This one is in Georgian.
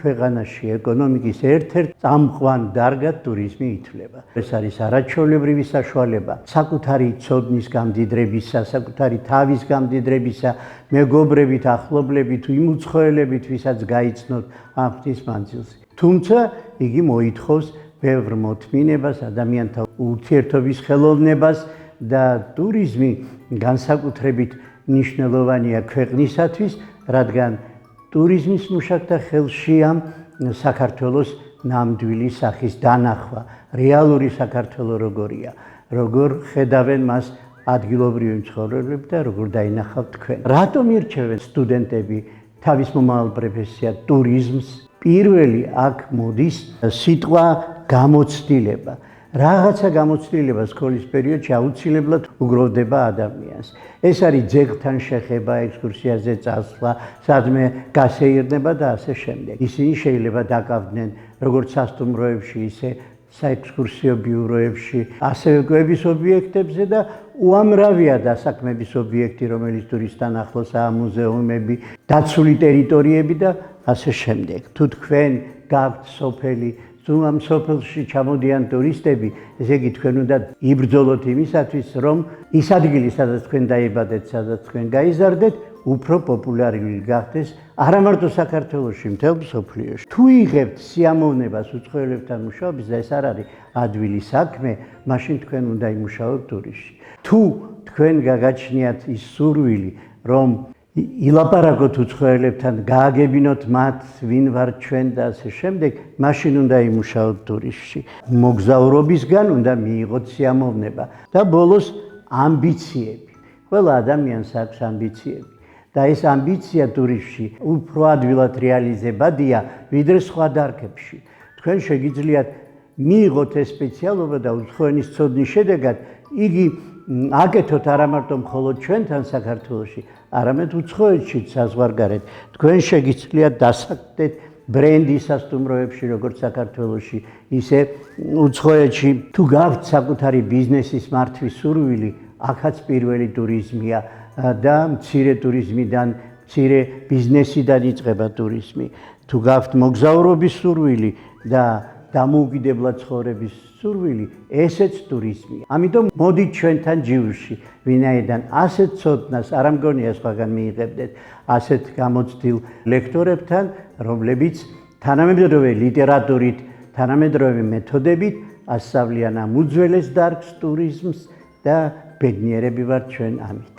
ქვეყანაში ეკონომიკის ერთ-ერთ წამყვან დარგად ტურიზმი ითვლება. ეს არის არაჩვეულებრივი საშუალება საკუთარი ცოდნის გამდიდრებისა, საკუთარი თავის გამდიდრებისა, მეგობრებით, ახლობლებით, იმ უცხოელებით, ვისაც გაიცნოთ ამ ხნის მანძილზე. თუმცა იგი მოითხოვს ბევრ მოთმინებას, ადამიანთა ურთიერთობის ხელოვნებას და ტურიზმი განსაკუთრებით მნიშვნელოვანია ქვეყნისათვის, რადგან ტურიზმის მუშაკთა ხელშია საქართველოს ნამდვილი სახის დანახვა, რეალური საქართველო როგორია, როგორ ხედავენ მას ადგილობრივი მცხოვრებლები და როგორ დაინახავთ თქვენ. რატომ ირჩევენ სტუდენტები თავის მომავალ პროფესიად ტურიზმს? პირველი აქ მოდის სიტყვა გამოცდილება. რაღაცა გამოცდილება სკოლის პერიოდში აუცილებლად უგროვდება ადამიანს. ეს არის ძეგლთან შეხება, ექსკურსიაზე წასვლა, სადმე გასეირნება და ასე შემდეგ. ისინი შეიძლება დაკავდნენ როგორც სასტუმროებში, ისე საექსკურსიო ბიუროებში, ასევე კვების ობიექტებზე და უამრავია დასაქმების ობიექტი, რომელიც ტურისტთან ახლოსაა, მუზეუმები, დაცული ტერიტორიები და ასე შემდეგ. თუ თქვენ გაქვთ სოფელი, თუ ამ სოფელში ჩამოდიან ტურისტები, ესე იგი თქვენ უნდა იბრძოლოთ იმისათვის, რომ ის ადგილი, სადაც თქვენ დაიბადეთ, სადაც თქვენ გაიზარდეთ, უფრო პოპულარული გახდეს არა მარტო საქართველოში, მთელ მსოფლიოში. თუ იღებთ სიამოვნებას უცხოელებთან მუშაობის და ეს არ არის ადვილი საქმე, მაშინ თქვენ უნდა იმუშაოთ ტურიზმში. თუ თქვენ გაგაჩნიათ ის სურვილი, რომ ილაპარაკოთ უცხოელებთან, გააგებინოთ მათ, ვინ ვართ ჩვენ და ასე შემდეგ, მაშინ უნდა იმუშაოთ ტურიზმში. მოგზაურობისგან უნდა მიიღოთ სიამოვნება და ბოლოს ამბიციები. ყველა ადამიანს აქვს ამბიციები და ეს ამბიცია ტურიზმში უფრო ადვილად რეალიზებადია, ვიდრე სხვა დარგებში. თქვენ შეგიძლიათ მიიღოთ ეს სპეციალობა და უცხოენის ცოდნის შედეგად იგი აკეთოთ არა მარტო მხოლოდ ჩვენთან საქართველოში, არამედ უცხოეთშიც საზღვარგარეთ. თქვენ შეგიძლიათ დასაქმდეთ ბრენდი სასტუმროებში, როგორც საქართველოში, ისე უცხოეთში. თუ გაქვთ საკუთარი ბიზნესის მართვის სურვილი, აქაც პირველი ტურიზმია და მცირე ტურიზმიდან, მცირე ბიზნესიდან იწყება ტურიზმი. თუ გაქვთ მოგზაურობის სურვილი და დამოუკიდებლად ცხოვრების სურვილი, ესეც ტურიზმია. ამიტომ მოდით ჩვენთან ჯიურში, ვინაიდან ასეთ ცოდნას არ ამგონია სხვაგან მიიღებდეთ, ასეთ გამოცდილ ლექტორებთან, რომლებიც თანამედროვე ლიტერატურით, თანამედროვე მეთოდებით ასწავლიან ამ უძველეს დარგს ტურიზმს და ბედნიერები ვართ ჩვენ ამით.